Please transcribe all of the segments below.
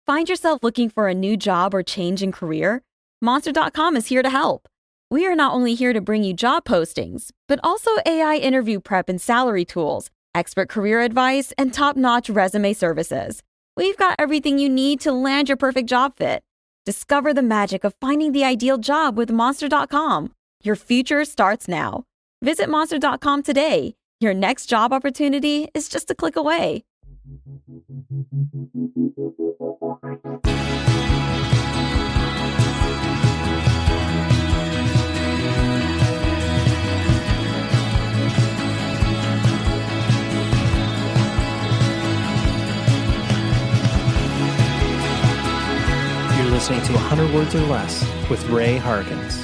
Find yourself looking for a new job or change in career? Monster.com is here to help. We are not only here to bring you job postings, but also AI interview prep and salary tools, expert career advice, and top-notch resume services. We've got everything you need to land your perfect job fit. Discover the magic of finding the ideal job with Monster.com. Your future starts now. Visit Monster.com today. Your next job opportunity is just a click away. You're listening to 100 Words or Less with Ray Harkins.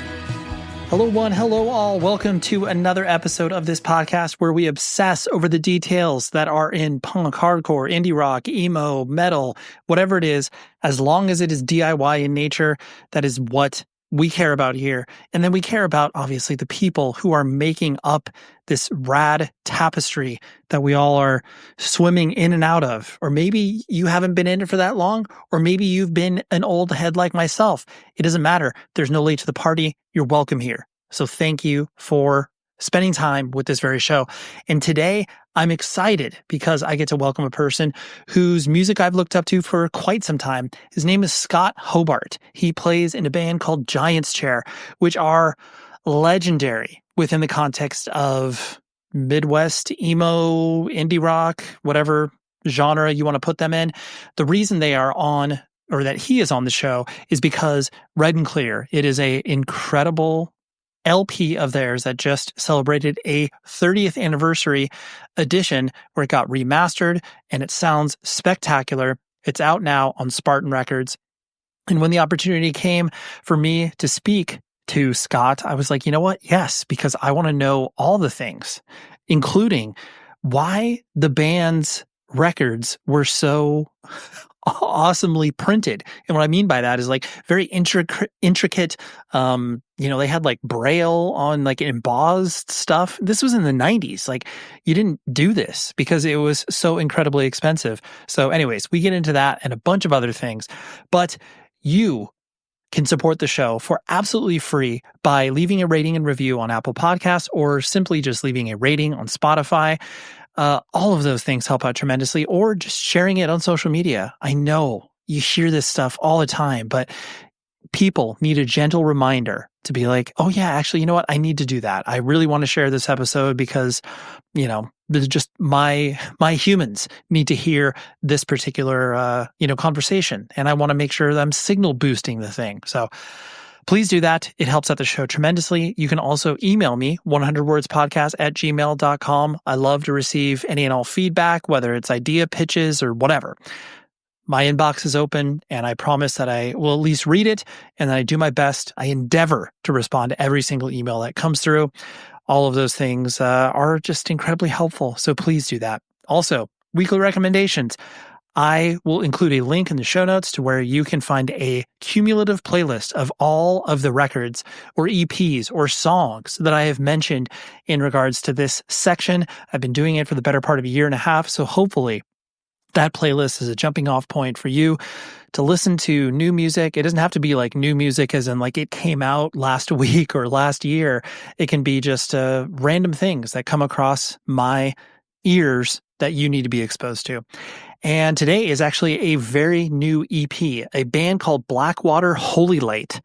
Hello one, hello all. Welcome to another episode of this podcast where we obsess over the details that are in punk, hardcore, indie rock, emo, metal, whatever it is, as long as it is DIY in nature. That is what we care about here. And then we care about, obviously, the people who are making up this rad tapestry that we all are swimming in and out of. Or maybe you haven't been in it for that long, or maybe you've been an old head like myself. It doesn't matter. There's no late to the party. You're welcome here. So thank you for spending time with this very show. And today I'm excited because I get to welcome a person whose music I've looked up to for quite some time. His name is Scott Hobart. He plays in a band called Giant's Chair, which are legendary within the context of Midwest emo, indie rock, whatever genre you want to put them in. The reason they are on, or that he is on the show, is because Red and Clear, it is a incredible LP of theirs that just celebrated a 30th anniversary edition where it got remastered and it sounds spectacular. It's out now on Spartan Records. And when the opportunity came for me to speak to Scott, I was like, you know what? Yes, because I want to know all the things, including why the band's records were so awesomely printed. And what I mean by that is like very intricate, they had like braille on like embossed stuff. This was in the 90s. Like you didn't do this because it was so incredibly expensive. So anyways, we get into that and a bunch of other things, but you can support the show for absolutely free by leaving a rating and review on Apple Podcasts or simply just leaving a rating on Spotify. All of those things help out tremendously, or just sharing it on social media. I know you hear this stuff all the time, but people need a gentle reminder to be like, oh yeah, actually, you know what? I need to do that. I really want to share this episode because, there's just my humans need to hear this particular, conversation. And I want to make sure that I'm signal boosting the thing. So please do that. It helps out the show tremendously. You can also email me, 100wordspodcast@gmail.com. I love to receive any and all feedback, whether it's idea pitches or whatever. My inbox is open, and I promise that I will at least read it, and that I do my best. I endeavor to respond to every single email that comes through. All of those things are just incredibly helpful, so please do that. Also, weekly recommendations. I will include a link in the show notes to where you can find a cumulative playlist of all of the records or EPs or songs that I have mentioned in regards to this section. I've been doing it for the better part of a year and a half, so hopefully that playlist is a jumping off point for you to listen to new music. It doesn't have to be like new music as in like it came out last week or last year. It can be just random things that come across my ears that you need to be exposed to. And today is actually a very new EP, a band called Blackwater Holy Light.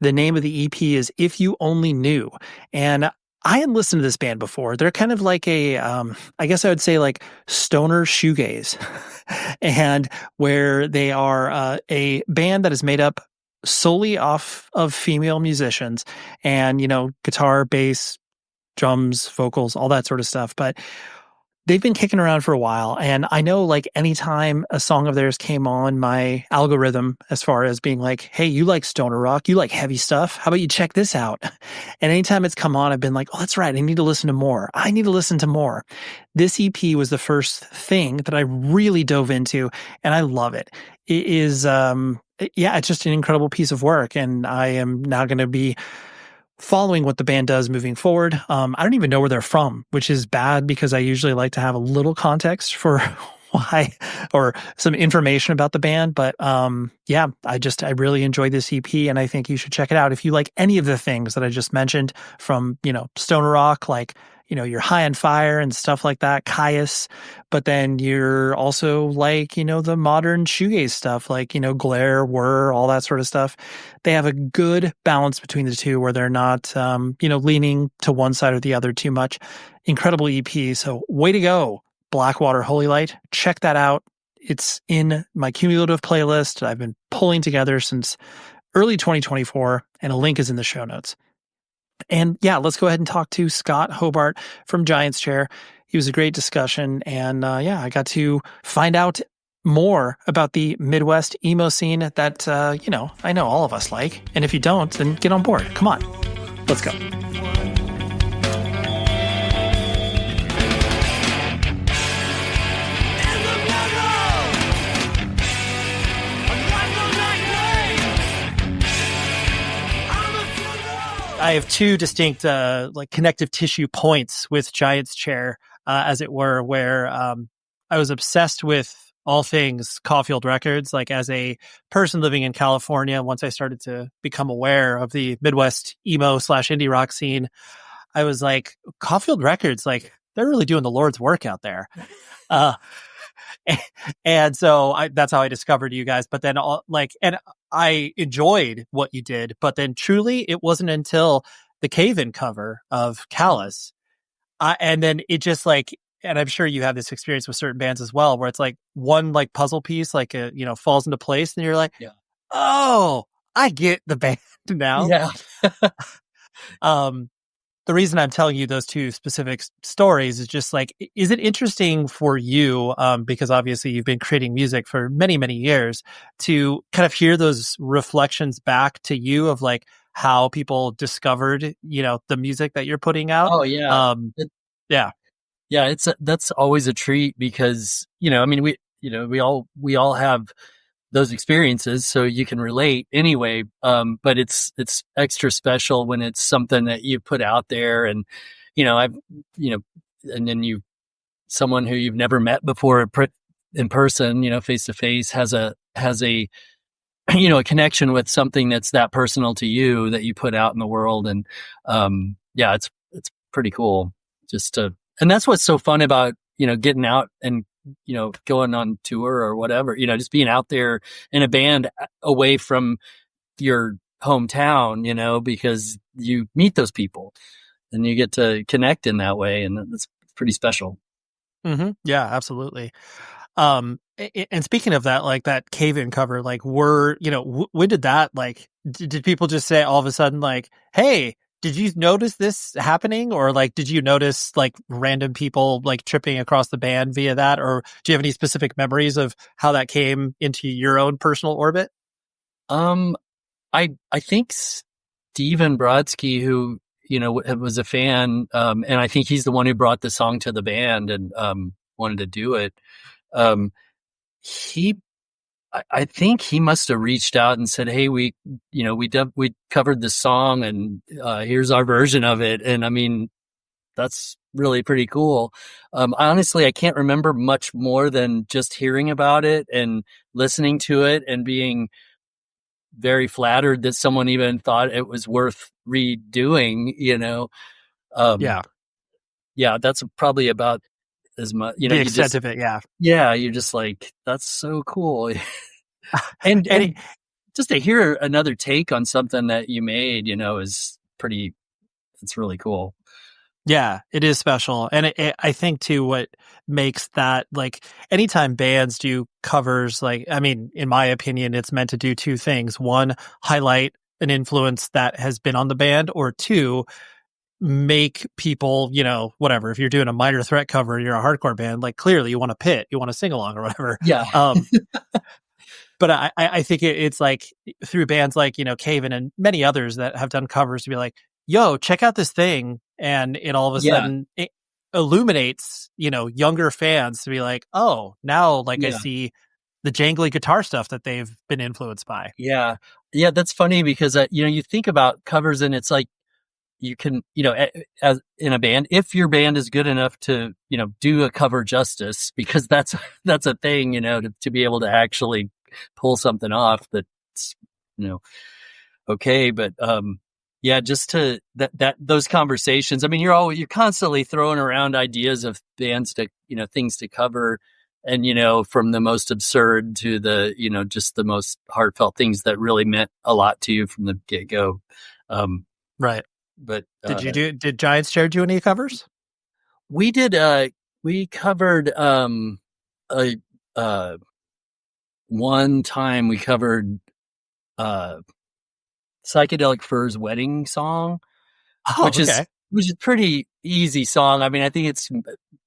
The name of the EP is If You Only Knew. And I had listened to this band before. They're kind of like I guess I would say like stoner shoegaze. And where they are a band that is made up solely off of female musicians and, guitar, bass, drums, vocals, all that sort of stuff. But they've been kicking around for a while, and I know like anytime a song of theirs came on my algorithm as far as being like, hey, you like stoner rock, you like heavy stuff, how about you check this out? And anytime it's come on, I've been like, oh, that's right, I need to listen to more. I need to listen to more. This EP was the first thing that I really dove into, and I love it. It is, it's just an incredible piece of work, and I am now going to be following what the band does moving forward. I don't even know where they're from, which is bad because I usually like to have a little context for why or some information about the band. But yeah, I really enjoyed this EP, and I think you should check it out. If you like any of the things that I just mentioned, from, stoner rock, like, you're high on fire and stuff like that, Caius, but then you're also like, the modern shoegaze stuff, like, Glare, Whir, all that sort of stuff. They have a good balance between the two where they're not, leaning to one side or the other too much. Incredible EP. So way to go, Blackwater Holy Light. Check that out. It's in my cumulative playlist I've been pulling together since early 2024, and a link is in the show notes. And yeah, let's go ahead and talk to Scott Hobart from Giant's Chair. He was a great discussion. And I got to find out more about the Midwest emo scene that, I know all of us like. And if you don't, then get on board. Come on, let's go. I have two distinct connective tissue points with Giant's Chair, as it were, where I was obsessed with all things Caulfield Records. Like, as a person living in California, once I started to become aware of the Midwest emo / indie rock scene, I was like, Caulfield Records, like, they're really doing the Lord's work out there. And so that's how I discovered you guys. But then and I enjoyed what you did, but then truly it wasn't until the Cave-In cover of Callous. And then it just and I'm sure you have this experience with certain bands as well, where it's like one puzzle piece, falls into place, and you're like, yeah, oh, I get the band now. Yeah. The reason I'm telling you those two specific stories is just is it interesting for you, because obviously you've been creating music for many, many years, to kind of hear those reflections back to you of how people discovered, the music that you're putting out? Oh, yeah. Yeah. Yeah. That's always a treat because, we all have those experiences, so you can relate anyway. But it's extra special when it's something that you put out there, and and then someone who you've never met before in person, face to face, has a a connection with something that's that personal to you that you put out in the world, and it's pretty cool. And that's what's so fun about getting out and going on tour or whatever, just being out there in a band away from your hometown, because you meet those people and you get to connect in that way. And that's pretty special. Mm-hmm. Yeah, absolutely. And speaking of that, that Cave-In cover, when did that, did people just say all of a sudden, hey, did you notice this happening? Or did you notice random people tripping across the band via that? Or do you have any specific memories of how that came into your own personal orbit? I think Steven Brodsky, who, was a fan, and I think he's the one who brought the song to the band and, wanted to do it. I think he must have reached out and said, hey, we covered this song, and here's our version of it. And I mean, that's really pretty cool. Honestly, I can't remember much more than just hearing about it and listening to it and being very flattered that someone even thought it was worth redoing, Yeah, that's probably about as much, the extent of it. Yeah. Yeah. You're just that's so cool. and just to hear another take on something that you made, it's really cool. Yeah, it is special. And I think too, what makes that, anytime bands do covers, in my opinion, it's meant to do two things. One, highlight an influence that has been on the band, or two, make people, whatever, if you're doing a Minor Threat cover, you're a hardcore band, clearly you want to pit, you want to sing along or whatever. Yeah. But I think it's through bands Cave-In and many others that have done covers to be yo, check out this thing. And it all of a sudden it illuminates, younger fans to be oh, now I see the jangly guitar stuff that they've been influenced by. Yeah. Yeah. That's funny because, you think about covers and it's you can, as in a band, if your band is good enough to, do a cover justice, because that's a thing, to be able to actually pull something off that's, okay. But, yeah, just to those conversations. I mean, you're constantly throwing around ideas of bands to, things to cover, and, from the most absurd to the, just the most heartfelt things that really meant a lot to you from the get go. Right. But did Giants Chair do any covers? We did. We covered one time we covered Psychedelic Fur's Wedding Song, which is a pretty easy song. I mean, I think it's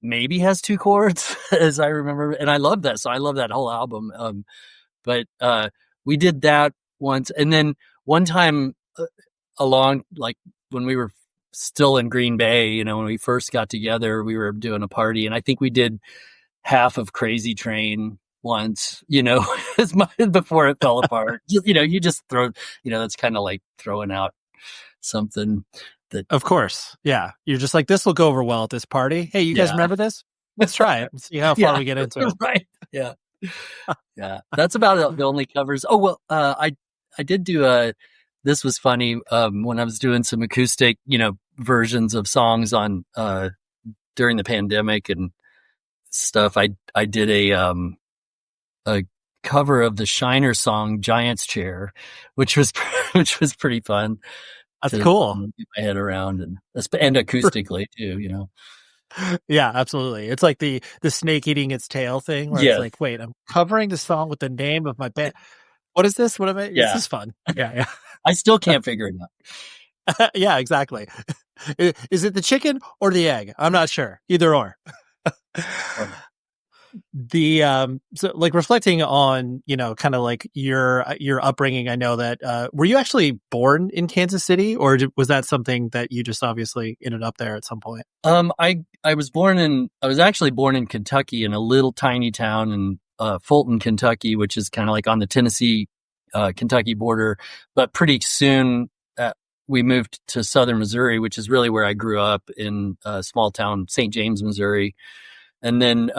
maybe has 2 chords as I remember, and I love that. So I love that whole album. But we did that once, and then one time along, like when we were still in Green Bay, when we first got together, we were doing a party, and I think we did half of Crazy Train once, before it fell apart. You just throw, that's kind of like throwing out something that. Of course. Yeah. You're just like, this will go over well at this party. Hey, you guys remember this? Let's try it and see how far we get into it. Right. Yeah. Yeah. That's about the only covers. Oh, well, I did do this was funny, when I was doing some acoustic, versions of songs on, during the pandemic and stuff. I did a cover of the Shiner song Giants Chair, which was pretty fun. That's cool. Get my head around and acoustically too, Yeah, absolutely. It's like the snake eating its tail thing, where it's like, wait, I'm covering the song with the name of my band. What is this? What am I? Yeah. This is fun. Yeah. I still can't figure it out. Yeah, exactly. Is it the chicken or the egg? I'm not sure. Either or. So like reflecting on, kind of like your upbringing, I know that, were you actually born in Kansas City, or was that something that you just obviously ended up there at some point? I was actually born in Kentucky, in a little tiny town in Fulton, Kentucky, which is kind of like on the Tennessee, Kentucky border. But pretty soon, we moved to southern Missouri, which is really where I grew up, in a small town, St. James, Missouri. And then,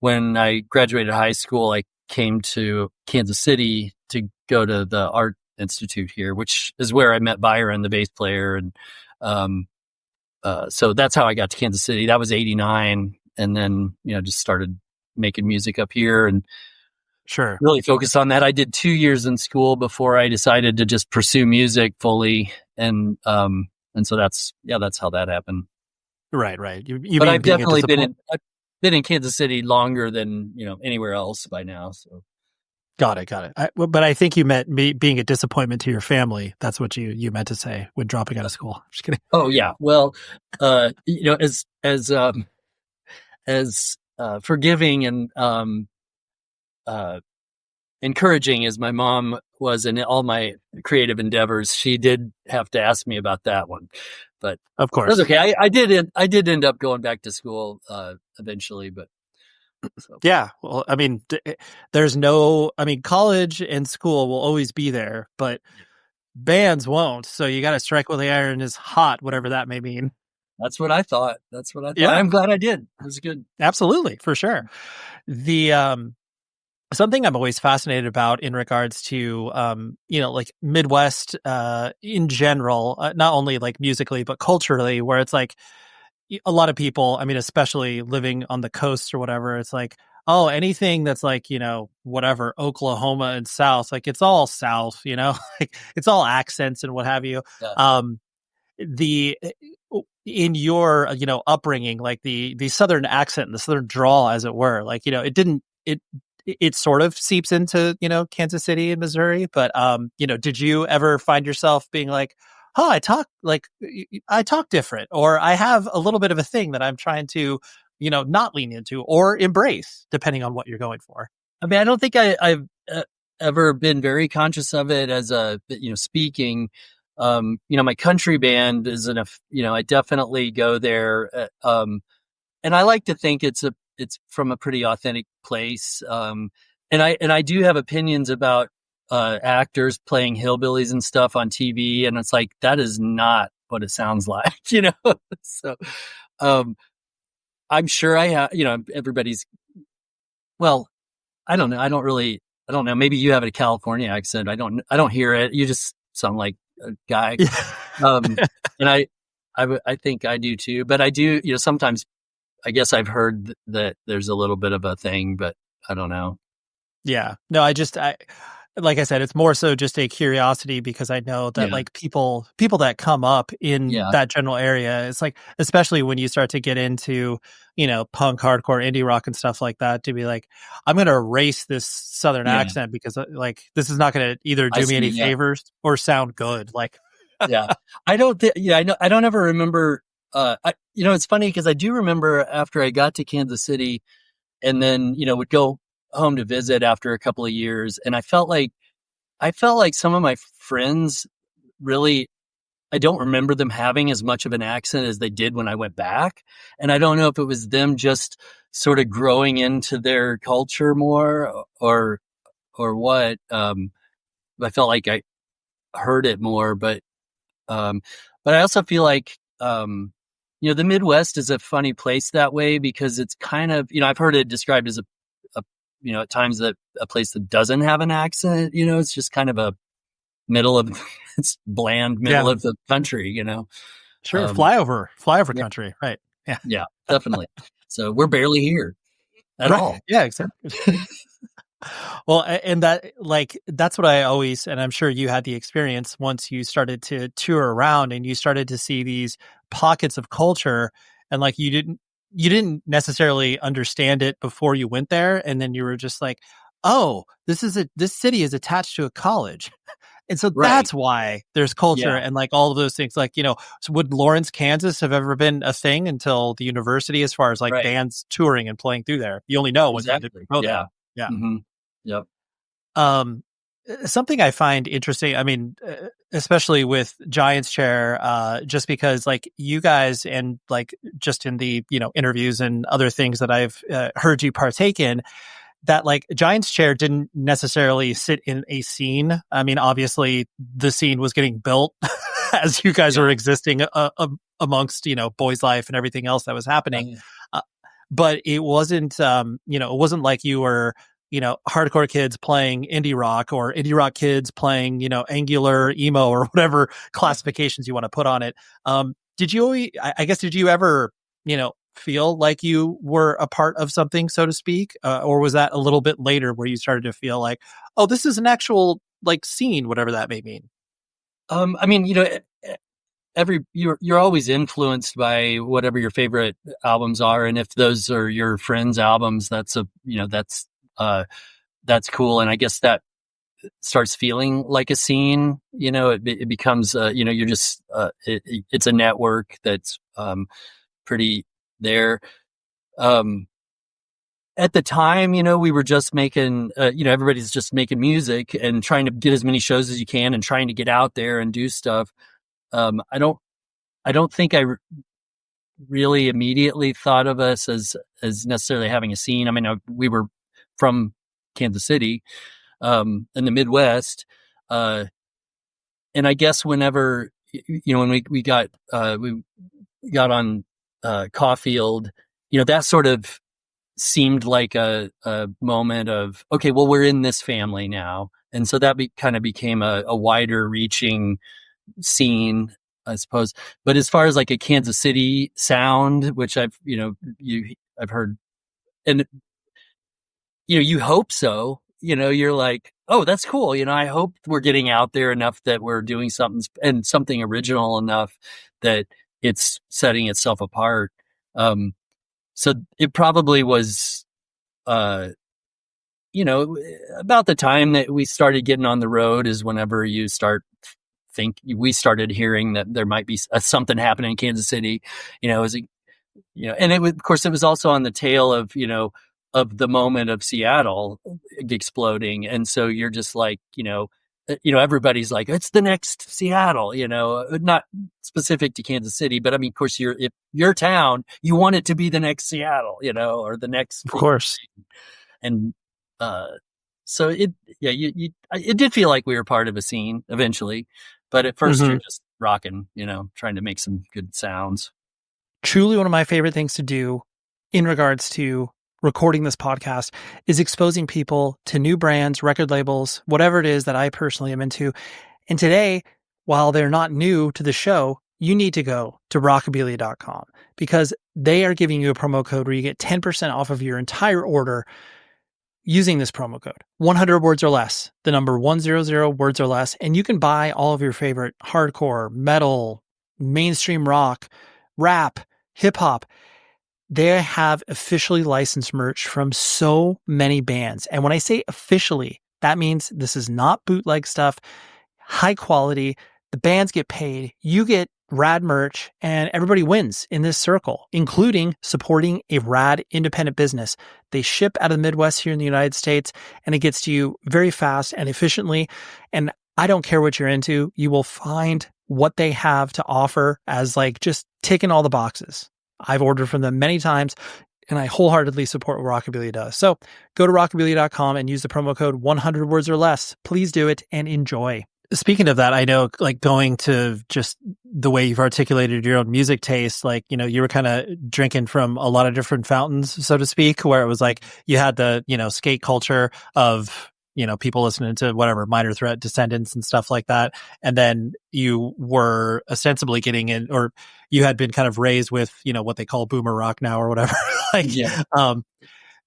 when I graduated high school, I came to Kansas City to go to the Art Institute here, which is where I met Byron, the bass player. And so that's how I got to Kansas City. That was 89. And then, just started making music up here and really focused on that. I did 2 years in school before I decided to just pursue music fully. And so that's how that happened. Right. But I've definitely been in Kansas City longer than, anywhere else by now. So. Got it. But I think you meant being a disappointment to your family. That's what you meant to say when dropping out of school. I'm just kidding. Oh yeah. Well, as forgiving and, encouraging as my mom was in all my creative endeavors, she did have to ask me about that one. But of course, that's okay. I did end up going back to school eventually, but so. Yeah. Well, I mean, college and school will always be there, but bands won't. So you got to strike while the iron is hot, whatever that may mean. That's what I thought. Yeah. I'm glad I did. It was good. Absolutely, for sure. Something I'm always fascinated about in regards to, like Midwest in general, not only like musically, but culturally, where it's like a lot of people, I mean, especially living on the coast or whatever, it's like, oh, anything that's like, whatever, Oklahoma and South, like it's all South, like it's all accents and what have you. Yeah. In your, upbringing, like the Southern accent and the Southern drawl, as it were, like, it sort of seeps into, Kansas City and Missouri, but, did you ever find yourself being like, oh, I talk different, or I have a little bit of a thing that I'm trying to, not lean into or embrace, depending on what you're going for? I mean, I don't think I've ever been very conscious of it as speaking. My country band is I definitely go there. And I like to think it's from a pretty authentic place. And I do have opinions about actors playing hillbillies and stuff on TV, and it's like, that is not what it sounds like, So, I'm sure I have, everybody's, well, I don't know. I don't know. Maybe you have a California accent. I don't hear it. You just sound like a guy. And I think I do too, but I do, sometimes I guess I've heard that there's a little bit of a thing, but I don't know. Yeah. No, like I said, it's more so just a curiosity because I know that like people that come up in that general area, it's like, especially when you start to get into, punk, hardcore, indie rock and stuff like that, to be like, I'm going to erase this Southern accent because like, this is not going to either do me any favors or sound good. Like, I don't I don't ever remember, it's funny because I do remember after I got to Kansas City and then, would go home to visit after a couple of years. And I felt like some of my friends really, I don't remember them having as much of an accent as they did when I went back. And I don't know if it was them just sort of growing into their culture more or what. I felt like I heard it more, but I also feel like, the Midwest is a funny place that way because it's kind of, I've heard it described as at times that a place that doesn't have an accent, it's just kind of a it's bland middle of the country, Sure. Flyover country. Right. Yeah. Yeah, definitely. So we're barely here at all. Yeah, exactly. Well, and that's what I always, and I'm sure you had the experience once you started to tour around and you started to see these pockets of culture and like you didn't necessarily understand it before you went there. And then you were just like, oh, this city is attached to a college. And so that's why there's culture and like all of those things. Like, so would Lawrence, Kansas have ever been a thing until the university as far as like bands touring and playing through there? You only know when you go there. Yeah. Mm-hmm. Yep. Something I find interesting, I mean, especially with Giant's Chair, just because like you guys and like just in the, interviews and other things that I've heard you partake in, that like Giant's Chair didn't necessarily sit in a scene. I mean, obviously the scene was getting built as you guys were existing amongst, Boys Life and everything else that was happening. But it wasn't, it wasn't like you were, hardcore kids playing indie rock or indie rock kids playing, angular emo or whatever classifications you want to put on it. Did you ever, feel like you were a part of something, so to speak? Or was that a little bit later where you started to feel like, oh, this is an actual like scene, whatever that may mean? I mean, you're always influenced by whatever your favorite albums are. And if those are your friends' albums, that's cool. And I guess that starts feeling like a scene, it becomes, you're just, it's a network that's, pretty there. At the time, we were just making, everybody's just making music and trying to get as many shows as you can and trying to get out there and do stuff. I don't think I really immediately thought of us as necessarily having a scene. I mean, we were from Kansas City, in the Midwest. And I guess whenever, when we got on, Caulfield, that sort of seemed like a moment of, okay, well, we're in this family now. And so that kind of became a wider reaching scene, I suppose. But as far as like a Kansas City sound, which I've heard, and, you hope so, you're like, oh, that's cool. I hope we're getting out there enough that we're doing something original enough that it's setting itself apart. So it probably was, about the time that we started getting on the road is whenever we started hearing that there might be something happening in Kansas City, and of course it was also on the tail of, of the moment of Seattle exploding. And so you're just like, everybody's like, it's the next Seattle, not specific to Kansas City, but I mean, of course, if your town, you want it to be the next Seattle, or the next, of course. And, so it did feel like we were part of a scene eventually, but at first you're just rocking, trying to make some good sounds. Truly one of my favorite things to do in regards to recording this podcast is exposing people to new brands, record labels, whatever it is that I personally am into. And today, while they're not new to the show, you need to go to rockabilia.com because they are giving you a promo code where you get 10% off of your entire order using this promo code. 100 words or less, the number 100 words or less. And you can buy all of your favorite hardcore, metal, mainstream rock, rap, hip hop. They have officially licensed merch from so many bands. And when I say officially, that means this is not bootleg stuff, high quality. The bands get paid, you get rad merch, and everybody wins in this circle, including supporting a rad independent business. They ship out of the Midwest here in the United States, and it gets to you very fast and efficiently. And I don't care what you're into, you will find what they have to offer as like just ticking all the boxes. I've ordered from them many times, and I wholeheartedly support what Rockabilia does. So go to rockabilia.com and use the promo code 100 words or less. Please do it and enjoy. Speaking of that, I know like going to just the way you've articulated your own music taste, like, you were kind of drinking from a lot of different fountains, so to speak, where it was like you had the, skate culture of, people listening to whatever, Minor Threat, Descendants and stuff like that. And then you were ostensibly getting in, or you had been kind of raised with, what they call boomer rock now or whatever.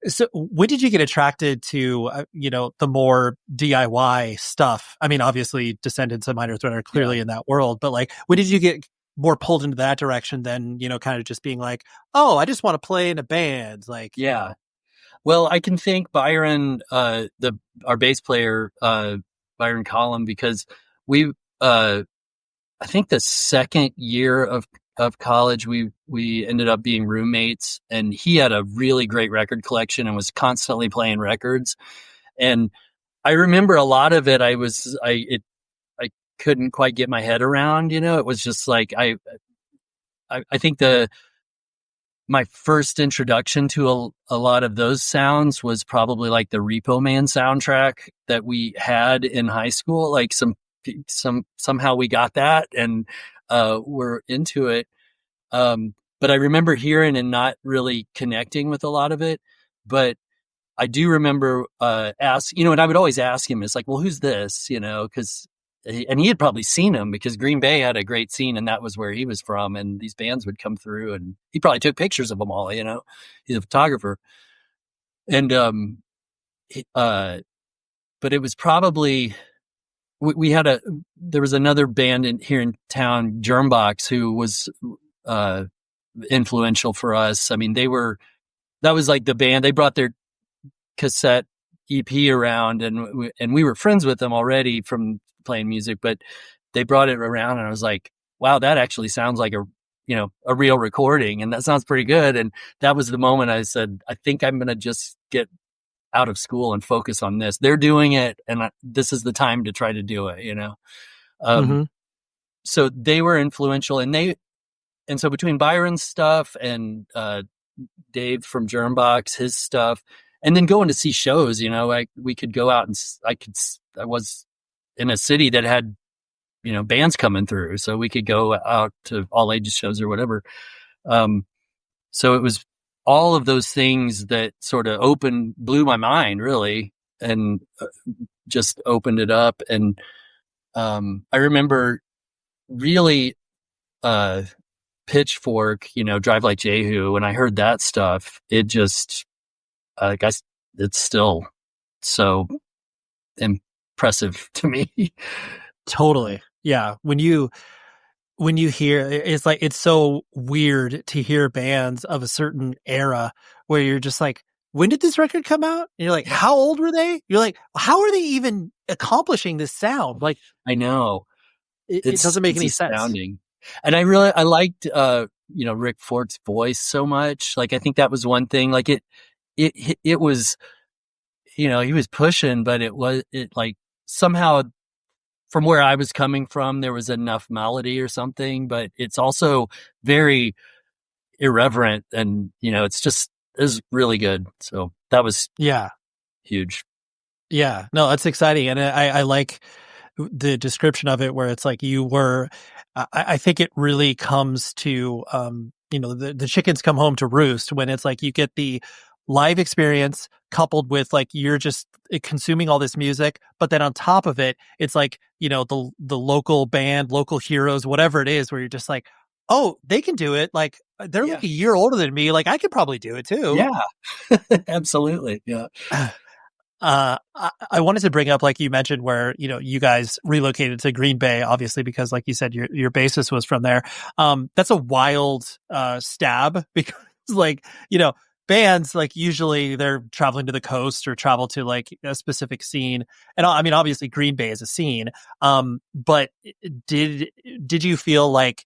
So when did you get attracted to, the more DIY stuff? I mean, obviously Descendants and Minor Threat are clearly in that world, but like, when did you get more pulled into that direction than, kind of just being like, oh, I just want to play in a band? Like, yeah. Well, I can thank Byron, our bass player, Byron Collum, because I think the second year of college, we ended up being roommates, and he had a really great record collection and was constantly playing records. And I remember a lot of it. I couldn't quite get my head around, it was just like, I think my first introduction to a lot of those sounds was probably like the Repo Man soundtrack that we had in high school. Like somehow we got that and we're into it. But I remember hearing and not really connecting with a lot of it. But I do remember and I would always ask him, it's like, well, who's this? And he had probably seen him because Green Bay had a great scene and that was where he was from. And these bands would come through and he probably took pictures of them all, he's a photographer. And, but it was probably, there was another band here in town, Germbox, who was, influential for us. I mean, that was like the band, they brought their cassette EP around and we were friends with them already from playing music, but they brought it around and I was like, wow, that actually sounds like a real recording and that sounds pretty good. And that was the moment I said, I think I'm going to just get out of school and focus on this. They're doing it and this is the time to try to do it, So they were influential and so between Byron's stuff and Dave from Germbox, his stuff, and then going to see shows, we could go out and I was in a city that had, bands coming through. So we could go out to all ages shows or whatever. So it was all of those things that sort of blew my mind really, and just opened it up. And I remember really Pitchfork, Drive Like Jehu. When I heard that stuff, it just, it's still so impressive to me. Totally. Yeah. When you hear, it's like, it's so weird to hear bands of a certain era where you're just like, when did this record come out? And you're like, how old were they? You're like, how are they even accomplishing this sound? Like, I know it doesn't make any sense. Astounding. And I liked, Rick Fort's voice so much. Like, I think that was one thing, like it was, he was pushing, but it like somehow from where I was coming from, there was enough melody or something, but it's also very irreverent and, it was really good. So that was huge. Yeah, no, that's exciting. And I like the description of it where it's like you were I think it really comes to, the chickens come home to roost when it's like you get the live experience coupled with like you're just consuming all this music, but then on top of it, it's like, the local band, local heroes, whatever it is, where you're just like, oh, they can do it. Like they're like a year older than me. Like I could probably do it too. Yeah, absolutely. Yeah. I wanted to bring up, like you mentioned, where, you guys relocated to Green Bay, obviously, because like you said, your bassist was from there. That's a wild, stab because like, bands, like usually they're traveling to the coast or travel to like a specific scene. And I mean, obviously Green Bay is a scene. But did you feel like,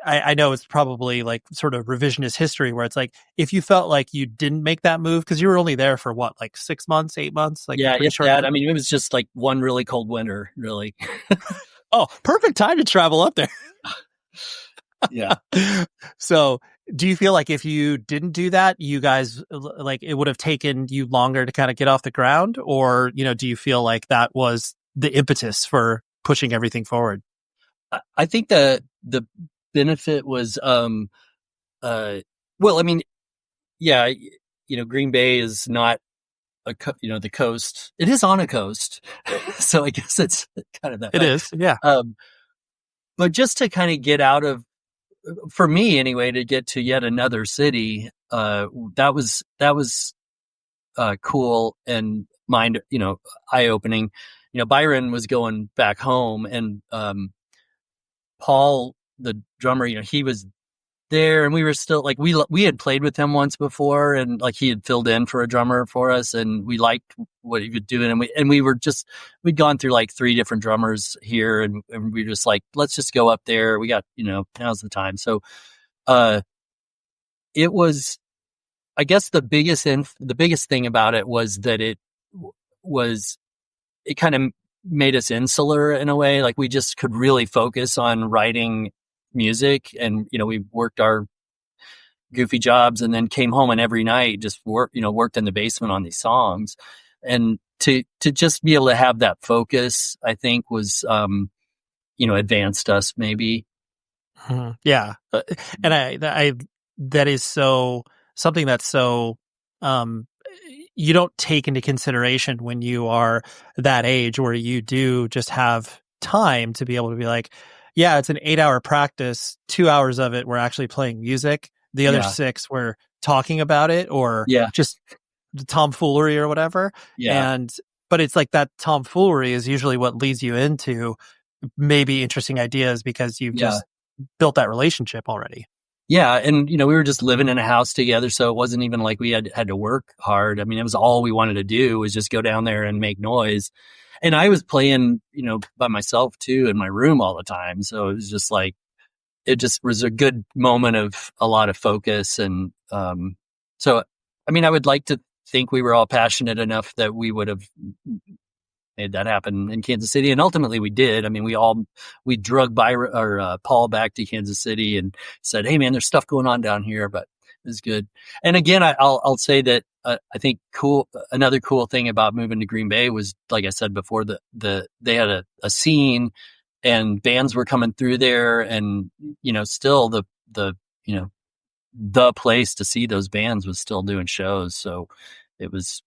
I know it's probably like sort of revisionist history where it's like, if you felt like you didn't make that move, because you were only there for what, like 6 months, 8 months? Like, yeah, if short that. I mean, it was just like one really cold winter, really. Oh, perfect time to travel up there. Yeah. So do you feel like if you didn't do that, you guys, like it would have taken you longer to kind of get off the ground? Or, do you feel like that was the impetus for pushing everything forward? I think the benefit was, well, I mean, yeah, Green Bay is not the coast. It is on a coast. So I guess it's kind of that. It is. Yeah. But just to kind of get out of, for me anyway, to get to yet another city, that was cool and eye-opening. Byron was going back home, and Paul, the drummer, he was there, and we were still like, we had played with him once before, and like he had filled in for a drummer for us, and we liked what he was doing, and we'd gone through like 3 different drummers here, and we were just like, let's just go up there. We got, now's the time. So it was, I guess the biggest thing about it was that it kind of made us insular in a way. Like we just could really focus on writing music, and we worked our goofy jobs and then came home, and every night just worked in the basement on these songs. And to just be able to have that focus, I think was advanced us maybe. Yeah. And I that is so something that's so you don't take into consideration when you are that age, where you do just have time to be able to be like, yeah, it's an 8-hour practice. 2 hours of it, we're actually playing music. The other 6, we're talking about it, or just tomfoolery or whatever. Yeah. But it's like that tomfoolery is usually what leads you into maybe interesting ideas, because you've just built that relationship already. Yeah. And, we were just living in a house together. So it wasn't even like we had to work hard. I mean, it was all we wanted to do was just go down there and make noise. And I was playing, by myself too in my room all the time. So it was just like, it just was a good moment of a lot of focus. And so, I mean, I would like to think we were all passionate enough that we would have made that happen in Kansas City. And ultimately we did. I mean, we drug Paul back to Kansas City and said, hey man, there's stuff going on down here, but it was good. And again, I'll say that I think another cool thing about moving to Green Bay was, like I said before, they had a scene, and bands were coming through there, and still the place to see those bands was still doing shows. So it was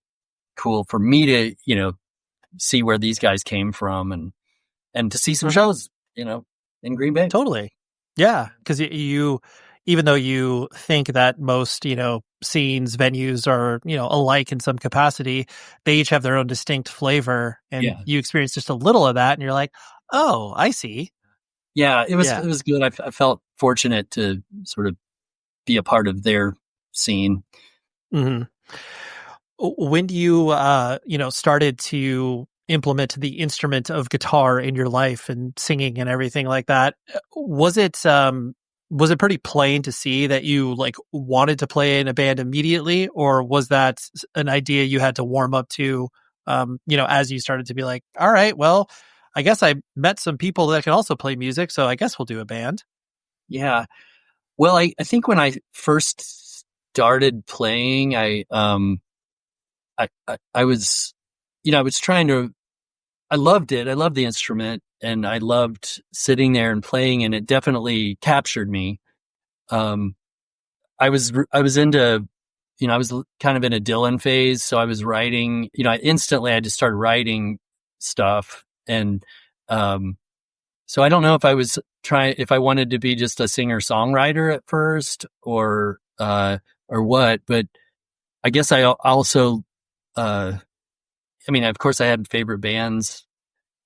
cool for me to see where these guys came from, and to see some shows in Green Bay. Totally. Yeah, because you even though you think that most, scenes, venues are, alike in some capacity, they each have their own distinct flavor, and you experience just a little of that, and you're like, oh, I see. Yeah, it was good. I felt fortunate to sort of be a part of their scene. Mm-hmm. When you, started to implement the instrument of guitar in your life and singing and everything like that, was it pretty plain to see that you like wanted to play in a band immediately, or was that an idea you had to warm up to, as you started to be like, all right, well, I guess I met some people that can also play music, so I guess we'll do a band. Yeah. Well, I think when I first started playing, I was, I was trying to, I loved it. I loved the instrument, and I loved sitting there and playing, and it definitely captured me. I was into, I was kind of in a Dylan phase. So I was writing, I just started writing stuff. And, so I don't know if if I wanted to be just a singer songwriter at first or what, but I guess I also, of course I had favorite bands.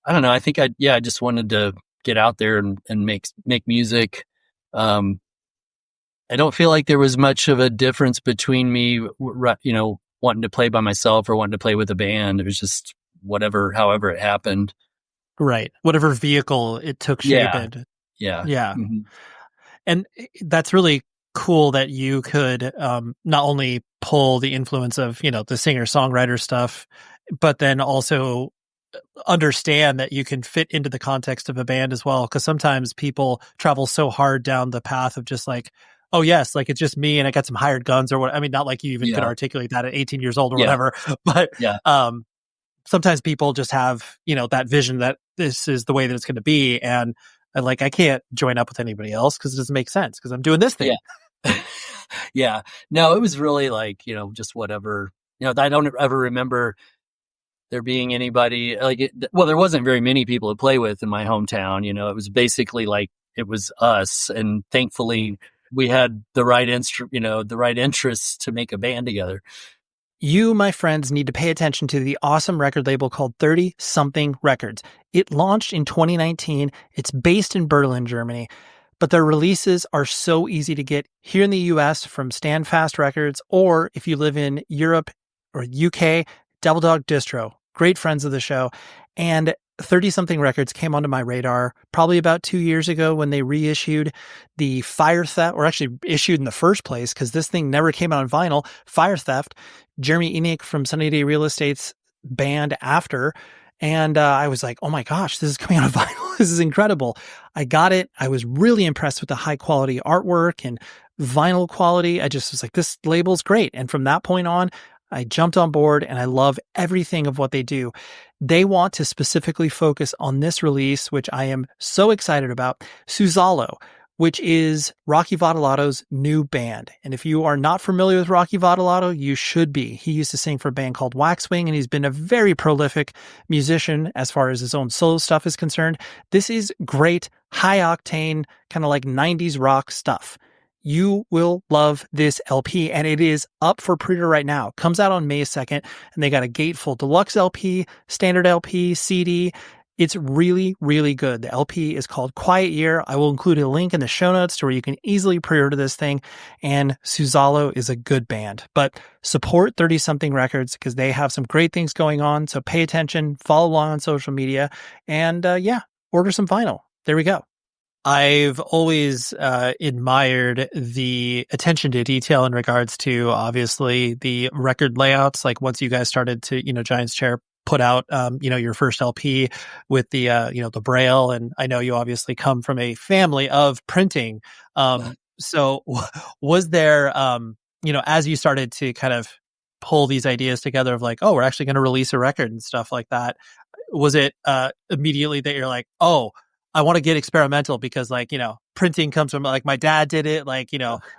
I don't know. I think I just wanted to get out there and make music. I don't feel like there was much of a difference between me, wanting to play by myself or wanting to play with a band. It was just however it happened. Right. Whatever vehicle it took shape in. Yeah. Yeah. Mm-hmm. And that's really cool that you could not only pull the influence of, the singer-songwriter stuff, but then also understand that you can fit into the context of a band as well. Because sometimes people travel so hard down the path of just like, oh yes, like it's just me and I got some hired guns or what. I mean, not like you even could articulate that at 18 years old or whatever, but sometimes people just have, that vision that this is the way that it's going to be. And I can't join up with anybody else because it doesn't make sense because I'm doing this thing. Yeah. Yeah. No, it was really like, just whatever, I don't ever remember there being anybody there wasn't very many people to play with in my hometown. It was basically like it was us. And thankfully we had the right the right interests to make a band together. You, my friends, need to pay attention to the awesome record label called 30 Something Records. It launched in 2019. It's based in Berlin, Germany, but their releases are so easy to get here in the US from Standfast Records, or if you live in Europe or UK, Double Dog Distro, great friends of the show. And 30 Something Records came onto my radar probably about 2 years ago when they reissued the Fire Theft, or actually issued in the first place because this thing never came out on vinyl, Fire Theft, Jeremy Enoch from Sunny Day Real Estate's band after. And I was like, oh my gosh, this is coming out on vinyl. This is incredible. I got it. I was really impressed with the high quality artwork and vinyl quality. I just was like, this label's great. And from that point on, I jumped on board and I love everything of what they do. They want to specifically focus on this release, which I am so excited about, Suzzallo, which is Rocky Votolato's new band. And if you are not familiar with Rocky Votolato, you should be. He used to sing for a band called Waxwing, and he's been a very prolific musician as far as his own solo stuff is concerned. This is great, high octane, kind of like 90s rock stuff. You will love this LP, and it is up for pre-order right now. Comes out on May 2nd, and they got a Gatefold Deluxe LP, Standard LP, CD. It's really, really good. The LP is called Quiet Year. I will include a link in the show notes to where you can easily pre-order this thing, and Suzzallo is a good band. But support 30 Something Records because they have some great things going on, so pay attention, follow along on social media, and order some vinyl. There we go. I've always admired the attention to detail in regards to, obviously, the record layouts. Like once you guys started to, Giant's Chair put out, your first LP with the, the Braille. And I know you obviously come from a family of printing. So was there, as you started to kind of pull these ideas together of like, oh, we're actually going to release a record and stuff like that, was it immediately that you're like, oh, I want to get experimental because printing comes from like my dad did it,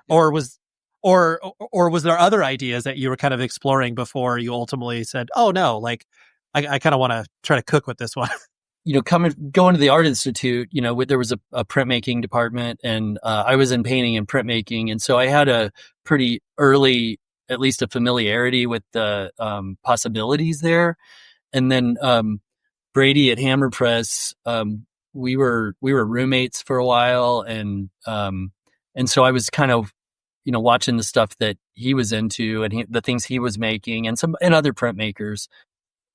or was there other ideas that you were kind of exploring before you ultimately said, oh no, I kind of want to try to cook with this one? Going to the Art Institute, there was a printmaking department, and I was in painting and printmaking. And so I had a pretty early, at least a familiarity with the possibilities there. And then Brady at Hammer Press, we were roommates for a while, and so I was kind of, watching the stuff that he was into and the things he was making, and other printmakers.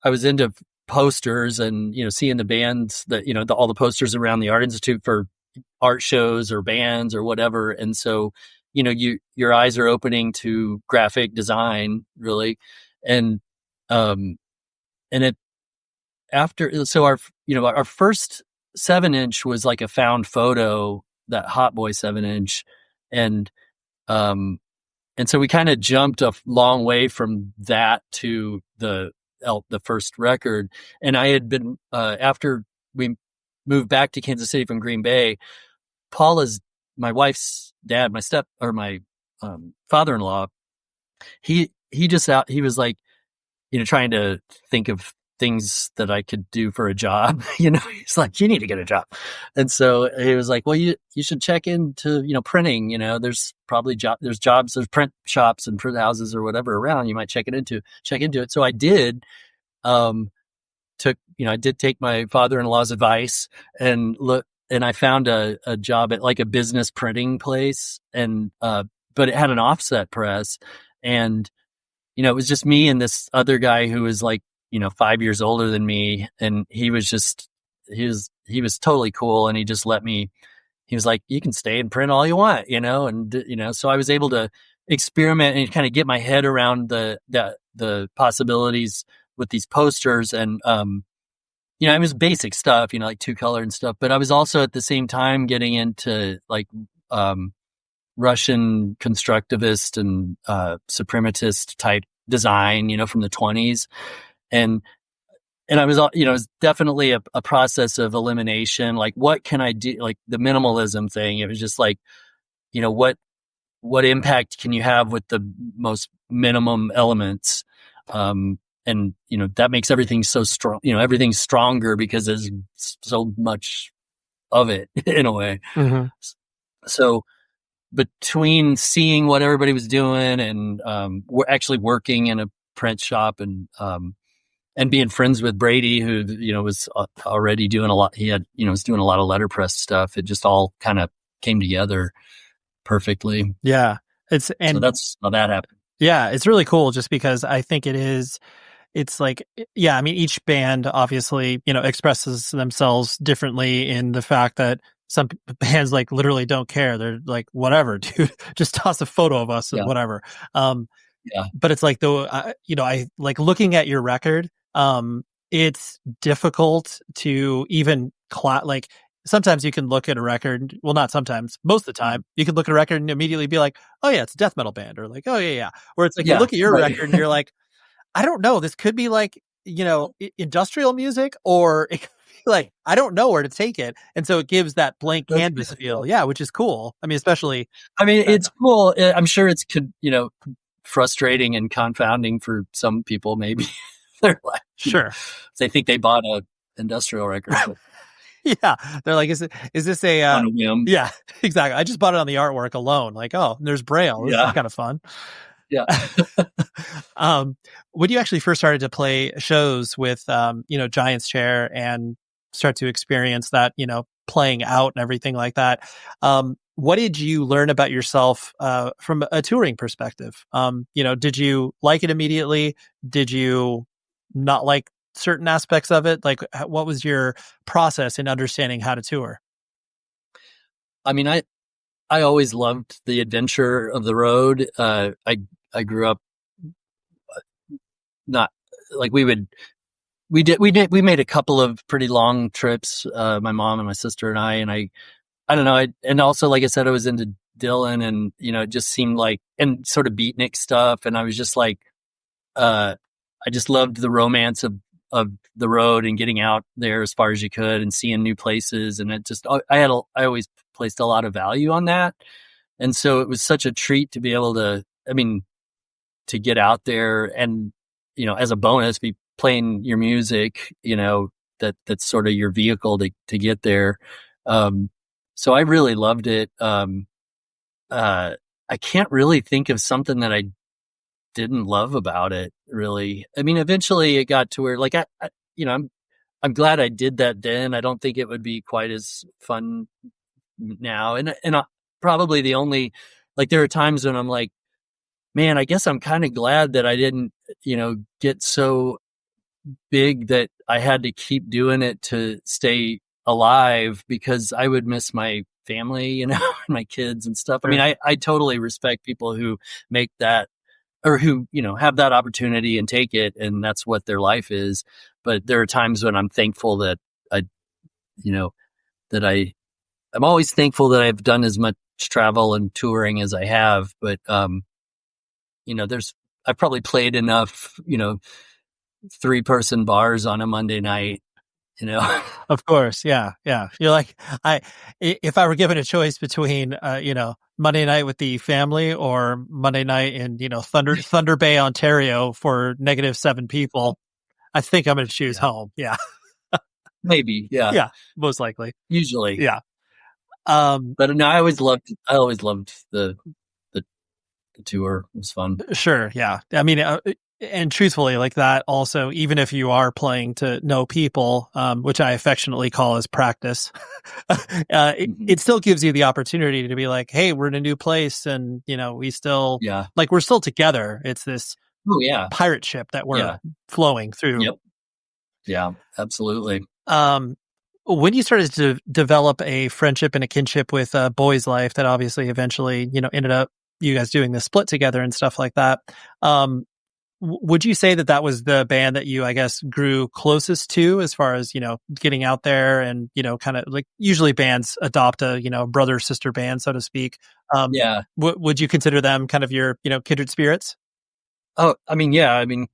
I was into posters and, seeing the bands that, all the posters around the Art Institute for art shows or bands or whatever. And so, your eyes are opening to graphic design really. And our first 7-inch was like a found photo, that Hot Boy 7-inch. And so we kind of jumped a long way from that to the the first record. And I had been, after we moved back to Kansas City from Green Bay, my wife's dad, my father-in-law, he was like, trying to think of things that I could do for a job. He's like, you need to get a job. And so he was like, well, you should check into, printing, there's probably there's jobs, there's print shops and print houses or whatever around. You might check into it. So I did, I did take my father-in-law's advice and I found a job at like a business printing place, and, but it had an offset press, and, it was just me and this other guy who was like, 5 years older than me. And he was totally cool. And he just he was like, you can stay and print all you want, and, so I was able to experiment and kind of get my head around the possibilities with these posters. And, it was basic stuff, like 2-color and stuff, but I was also at the same time getting into like, Russian constructivist and, suprematist type design, from the 1920s. And I was, it was definitely a process of elimination. Like, what can I do? Like the minimalism thing. It was just like, what impact can you have with the most minimum elements? And, that makes everything so strong, everything's stronger because there's so much of it in a way. Mm-hmm. So between seeing what everybody was doing and, we're actually working in a print shop and being friends with Brady, who, was already doing a lot. He had, was doing a lot of letterpress stuff. It just all kind of came together perfectly. Yeah. So that's how that happened. Yeah. It's really cool just because I think it's like, yeah, I mean, each band obviously, expresses themselves differently in the fact that some bands like literally don't care. They're like, whatever, dude, just toss a photo of us and whatever. Yeah. But it's like, though, I like looking at your record. It's difficult to even like sometimes you can look at a record. Well, not sometimes, most of the time you can look at a record and immediately be like, oh yeah, it's a death metal band, or like, oh yeah. Where it's like, you look at your record and you're like, I don't know, this could be like, industrial music, or it could be like, I don't know where to take it. And so it gives that blank canvas feel. Yeah. Which is cool. I mean, especially, it's cool. I'm sure it's, frustrating and confounding for some people, maybe. They're like, sure, they think they bought a industrial record. Yeah, they're like, is this a on a whim? Yeah, exactly. I just bought it on the artwork alone. Like, oh, there's Braille. This is kind of fun. Yeah. When you actually first started to play shows with, Giant's Chair and start to experience that, playing out and everything like that, what did you learn about yourself from a touring perspective? Did you like it immediately? Did you not like certain aspects of it? Like, what was your process in understanding how to tour? I mean, I always loved the adventure of the road. I grew up not like we made a couple of pretty long trips, my mom and my sister and I don't know. And also, like I said, I was into Dylan, and, it just seemed like, and sort of beatnik stuff. And I was just like, I just loved the romance of the road and getting out there as far as you could and seeing new places. And it just, I always placed a lot of value on that. And so it was such a treat to be able to, to get out there and, as a bonus, be playing your music, that's sort of your vehicle to get there. So I really loved it. I can't really think of something that I didn't love about it, really. Eventually it got to where, like, I'm glad I did that then. I don't think it would be quite as fun now. And probably the only, like, there are times when I'm like, man, I guess I'm kind of glad that I didn't, get so big that I had to keep doing it to stay alive, because I would miss my family, and my kids and stuff. I totally respect people who make that, or who, have that opportunity and take it, and that's what their life is. But there are times when I'm thankful that I'm always thankful that I've done as much travel and touring as I have. But, I've probably played enough, 3-person bars on a Monday night, you know. Of course. Yeah. Yeah. You're like, if I were given a choice between, Monday night with the family or Monday night in, Thunder Bay, Ontario for -7 people, I think I'm going to choose home. Yeah. Maybe. Yeah. Yeah. Most likely. Usually. Yeah. But no, I always loved the tour. It was fun. Sure. Yeah. I mean, and truthfully, like that also, even if you are playing to know people, which I affectionately call as practice, it still gives you the opportunity to be like, hey, we're in a new place and, we still, like, we're still together. It's this pirate ship that we're flowing through. Yep. Yeah, absolutely. When you started to develop a friendship and a kinship with Boys Life that obviously eventually, ended up you guys doing the split together and stuff like that. Would you say that was the band that you, I guess, grew closest to as far as, getting out there and, kind of like usually bands adopt a, brother sister band, so to speak. Would you consider them kind of your, kindred spirits? Oh, I mean, yeah. I mean,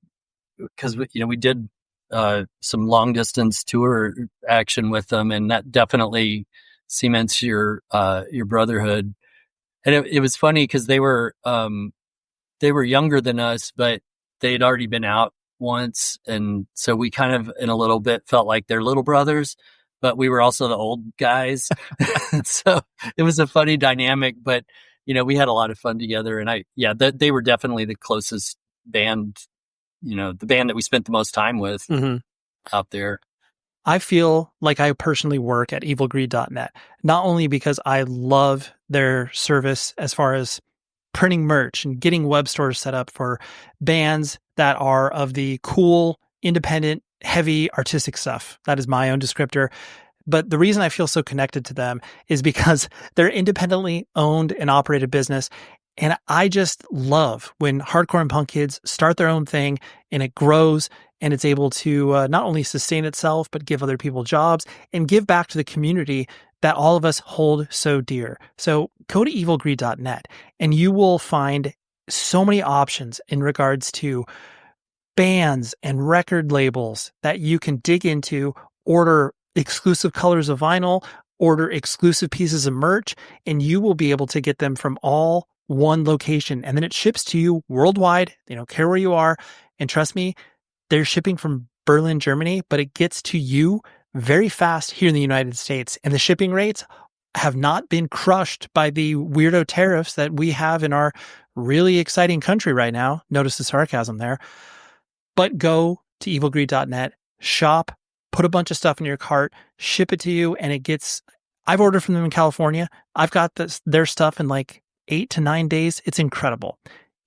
because, we did some long distance tour action with them, and that definitely cements your brotherhood. And it was funny because they were younger than us, but they'd already been out once. And so we kind of, in a little bit, felt like they're little brothers, but we were also the old guys. So it was a funny dynamic, but, we had a lot of fun together. And they were definitely the closest band, the band that we spent the most time with out there. I feel like I personally work at evilgreed.net, not only because I love their service as far as printing merch and getting web stores set up for bands that are of the cool, independent, heavy, artistic stuff. That is my own descriptor. But the reason I feel so connected to them is because they're independently owned and operated business. And I just love when hardcore and punk kids start their own thing and it grows and it's able to not only sustain itself, but give other people jobs and give back to the community that all of us hold so dear. So go to evilgreed.net and you will find so many options in regards to bands and record labels that you can dig into, order exclusive colors of vinyl, order exclusive pieces of merch, and you will be able to get them from all one location. And then it ships to you worldwide. They don't care where you are. And trust me, they're shipping from Berlin, Germany, but it gets to you very fast here in the United States. And the shipping rates have not been crushed by the weirdo tariffs that we have in our really exciting country right now. Notice the sarcasm there. But go to evilgreed.net, shop, put a bunch of stuff in your cart, ship it to you, and it gets... I've ordered from them in California. I've got their stuff in like 8 to 9 days. It's incredible.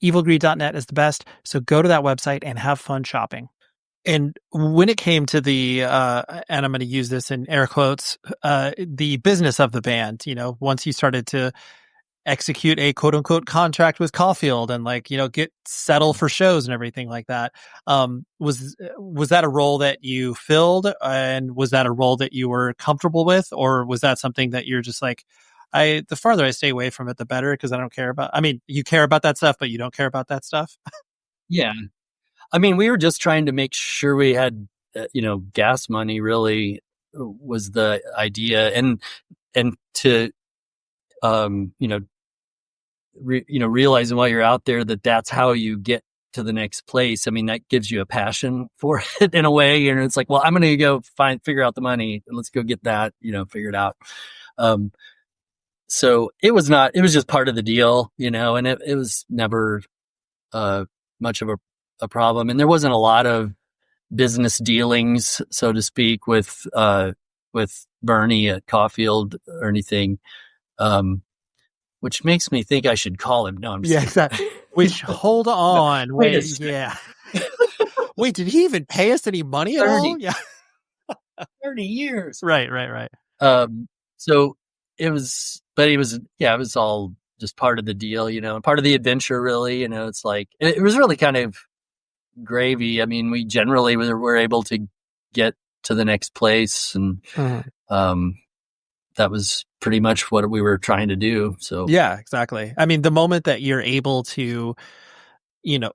Evilgreed.net is the best. So go to that website and have fun shopping. And when it came to the, and I'm going to use this in air quotes, the business of the band, once you started to execute a quote unquote contract with Caulfield and get settled for shows and everything like that, was that a role that you filled? And was that a role that you were comfortable with? Or was that something that you're just like, the farther I stay away from it, the better, because I don't care about, you care about that stuff, but you don't care about that stuff? Yeah. I mean, we were just trying to make sure we had, gas money really was the idea. And to, realizing while you're out there that's how you get to the next place. I mean, that gives you a passion for it in a way. And it's like, well, I'm going to go figure out the money and let's go get that, figured out. So it was just part of the deal, and it was never, much of a problem. And there wasn't a lot of business dealings, so to speak, with Bernie at Caulfield or anything. Which makes me think I should call him. No, I'm just exactly. Which, hold on. Wait, yeah. Wait, did he even pay us any money at all? Yeah. 30 years. Right. So it was all just part of the deal, and part of the adventure, really. It's like, it was really kind of gravy. I mean, we generally were able to get to the next place, and that was pretty much what we were trying to do. So yeah, exactly. I mean, the moment that you're able to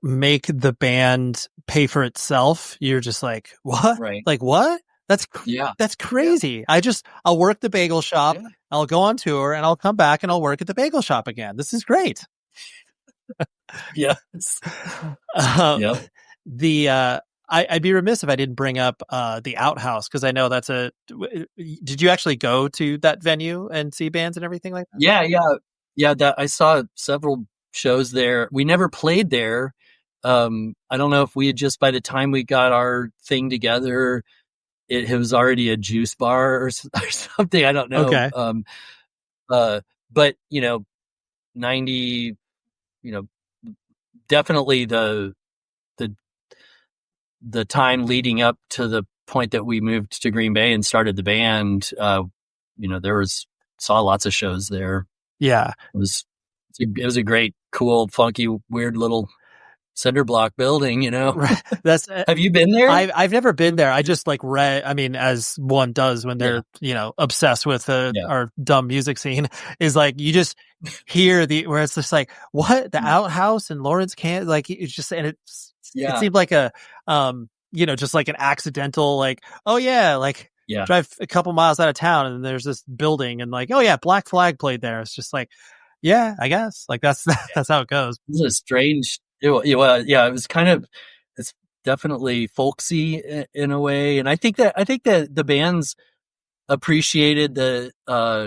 make the band pay for itself, you're just like, what? Right. Like, what? That's crazy. Yeah. I'll work the bagel shop. Yeah. I'll go on tour and I'll come back and I'll work at the bagel shop again. This is great. Yes. I'd be remiss if I didn't bring up the Outhouse, because I know that's did you actually go to that venue and see bands and everything like that? Yeah. I saw several shows there. We never played there. I don't know if we had just, by the time we got our thing together, it was already a juice bar or something. I don't know. Okay. But 90, definitely the time leading up to the point that we moved to Green Bay and started the band, saw lots of shows there. Yeah. It was a great, cool, funky, weird little cinder block building, Right. Have you been there? I've never been there. I just read, as one does when they're, obsessed with our dumb music scene, is you just hear where it's just what? The Outhouse in Lawrence, Kansas? It's just, and it seemed like a, just an accidental, drive a couple miles out of town and there's this building and Black Flag played there. It's just I guess that's how it goes. It was a strange, it was kind of, it's definitely folksy in a way. And I think that the bands appreciated the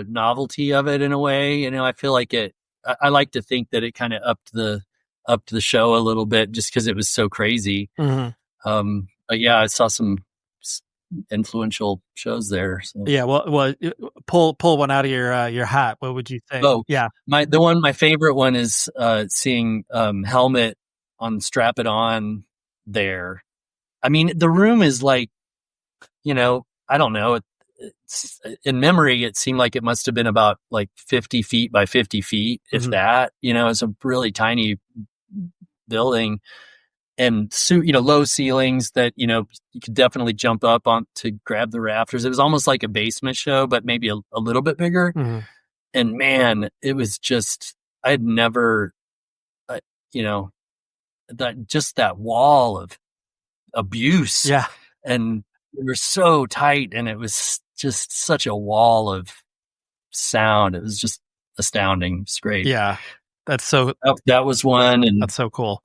novelty of it in a way. I feel like I like to think that it kind of upped the show a little bit just because it was so crazy. Mm-hmm. But yeah, I saw some influential shows there. So. Yeah. Well, pull one out of your hat. What would you think? Oh, yeah. My favorite one is seeing Helmet on Strap It On there. I mean, the room is I don't know. It's, in memory, it seemed like it must have been about 50 feet by 50 feet, if that. It's a really tiny building. And low ceilings that, you could definitely jump up on to grab the rafters. It was almost like a basement show, but maybe a little bit bigger. Mm-hmm. And man, it was just, I'd never, that wall of abuse. Yeah. And we were so tight and it was just such a wall of sound. It was just astounding. It's great. Yeah. That was one. And that's so cool.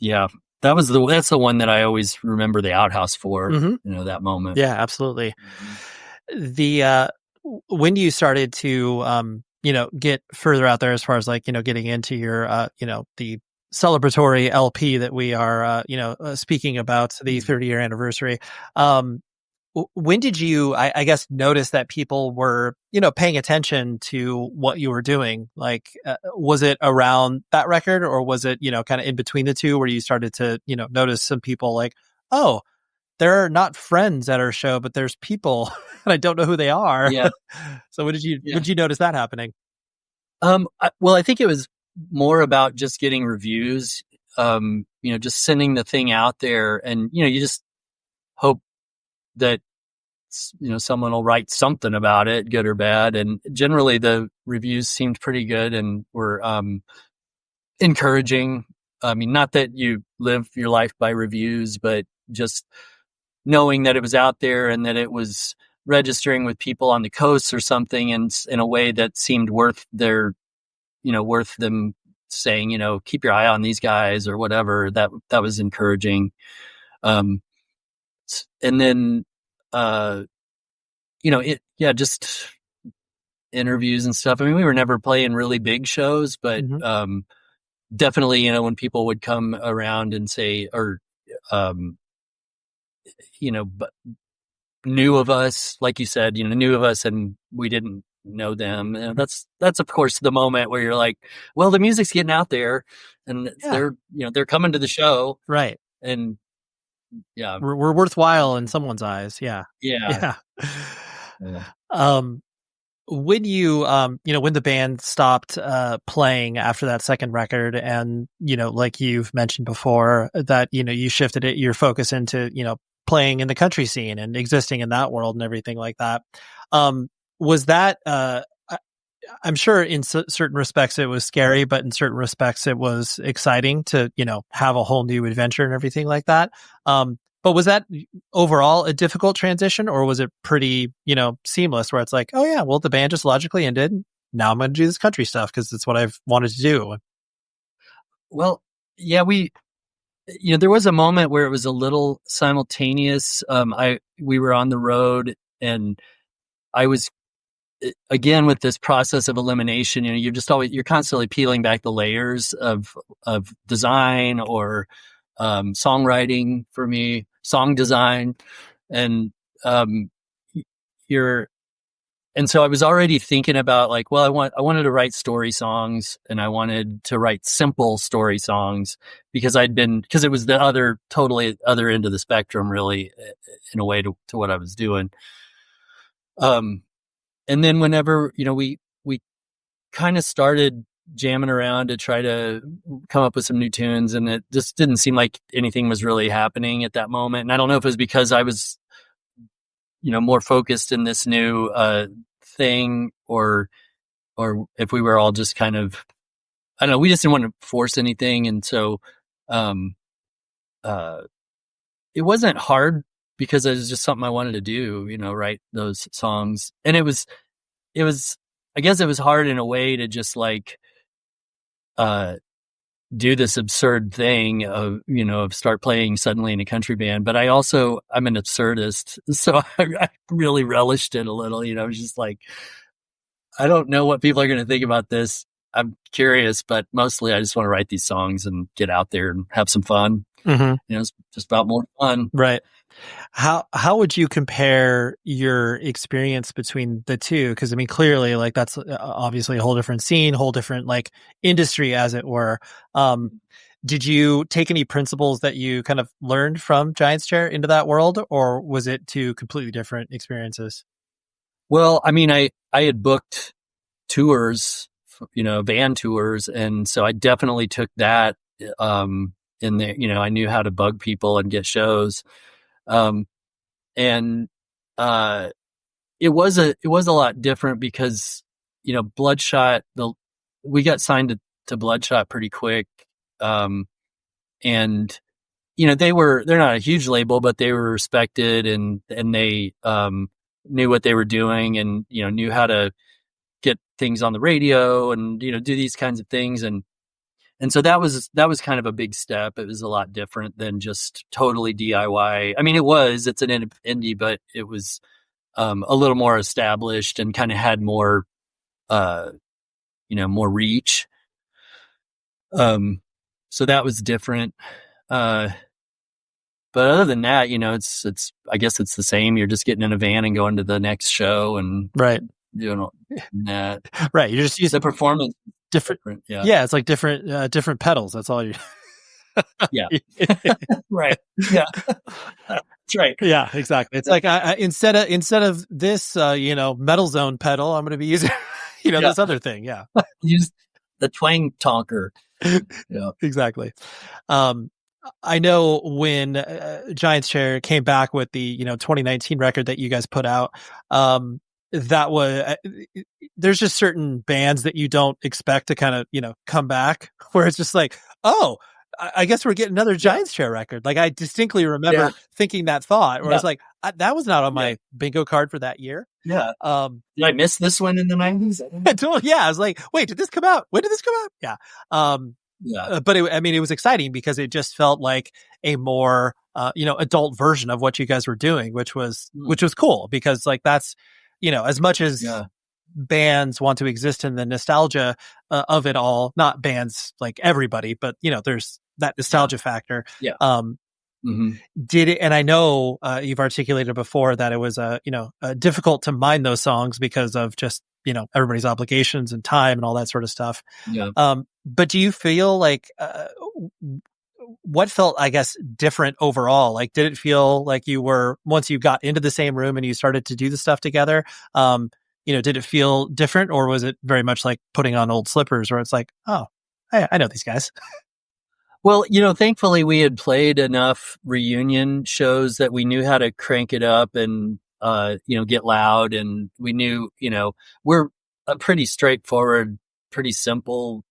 Yeah, that's the one that I always remember the Outhouse for, mm-hmm. That moment. Yeah, absolutely. Mm-hmm. When you started to, get further out there as far as getting into your, the celebratory LP that we are, speaking about, the 30-year anniversary. When did you, I guess, notice that people were, paying attention to what you were doing? Was it around that record, or was it, kind of in between the two, where you started to, notice some people oh, they're not friends at our show, but there's people and I don't know who they are. Yeah. So when did you notice that happening? I think it was more about just getting reviews, just sending the thing out there, and, you just hope that, someone will write something about it, good or bad. And generally the reviews seemed pretty good and were, encouraging. I mean, not that you live your life by reviews, but just knowing that it was out there and that it was registering with people on the coast or something, and in a way that seemed worth worth them saying, keep your eye on these guys or whatever. That was encouraging. And then, just interviews and stuff. I mean, we were never playing really big shows, but, Mm-hmm. Definitely, when people would come around and say, or, but knew of us, like you said, knew of us and we didn't know them. And that's of course the moment where you're like, well, the music's getting out there and they're coming to the show. Right. And yeah, we're worthwhile in someone's eyes. Yeah. Yeah. When you, when the band stopped playing after that second record, and, like you've mentioned before, that, you shifted your focus into, playing in the country scene and existing in that world and everything like that. Was that, I'm sure in certain respects it was scary, but in certain respects it was exciting to, have a whole new adventure and everything like that. But was that overall a difficult transition, or was it pretty, seamless where it's like, oh yeah, well, the band just logically ended. Now I'm going to do this country stuff because it's what I've wanted to do. Well, yeah, there was a moment where it was a little simultaneous. We were on the road, and I was, again, with this process of elimination, you're constantly peeling back the layers of design or songwriting for me, song design. And and so I was already thinking about like, well, I wanted to write story songs, and I wanted to write simple story songs because it was the totally other end of the spectrum, really, in a way to what I was doing. And then whenever, we kind of started jamming around to try to come up with some new tunes, and it just didn't seem like anything was really happening at that moment. And I don't know if it was because I was, more focused in this new thing, or if we were all just kind of, I don't know, we just didn't want to force anything. And so it wasn't hard because it was just something I wanted to do, write those songs. And it was, I guess it was hard in a way to just like do this absurd thing of start playing suddenly in a country band. But I'm an absurdist, so I really relished it a little. I was just like, I don't know what people are going to think about this. I'm curious, but mostly I just want to write these songs and get out there and have some fun. Mm-hmm. It's just about more fun. Right. How would you compare your experience between the two? Because I mean, clearly, like that's obviously a whole different scene, whole different like industry, as it were. Did you take any principles that you kind of learned from Giant's Chair into that world, or was it two completely different experiences? Well, I mean, I had booked tours, van tours, and so I definitely took that in there. I knew how to bug people and get shows. And it was a lot different because, Bloodshot, we got signed to Bloodshot pretty quick. And, they're not a huge label, but they were respected, and they, knew what they were doing, and, knew how to get things on the radio and, do these kinds of things. And so that was kind of a big step. It was a lot different than just totally DIY. I mean, it's an indie, but it was a little more established and kind of had more, more reach. So that was different. But other than that, it's I guess it's the same. You're just getting in a van and going to the next show and right doing that. Right. You just use the performance. Different. Yeah. It's like different pedals. That's all you. Yeah. Right. Yeah. That's right. Yeah, exactly. It's like I instead of this, Metal Zone pedal, I'm going to be using, this other thing. Yeah. Use the twang tonker. Yeah, exactly. I know when Giant's Chair came back with the 2019 record that you guys put out, that was there's just certain bands that you don't expect to kind of come back, where it's just like, oh, I guess we're getting another Giant's Chair record. Like I distinctly remember thinking that thought, where I was like, that was not on my bingo card for that year. Yeah. Did I miss this one in the 90s? I was like, wait, did this come out? When did this come out? Yeah. But it was exciting because it just felt like a more, adult version of what you guys were doing, which was cool, because like that's, as much as bands want to exist in the nostalgia of it all, not bands like everybody, but there's that nostalgia factor. Yeah. Did it, and I know you've articulated before that it was difficult to mine those songs because of just everybody's obligations and time and all that sort of stuff. Yeah. But do you feel like what felt, I guess, different overall? Like, did it feel like you were, once you got into the same room and you started to do the stuff together, did it feel different, or was it very much like putting on old slippers, where it's like, oh, I know these guys? Well, thankfully we had played enough reunion shows that we knew how to crank it up and, get loud, and we knew, a pretty straightforward, pretty simple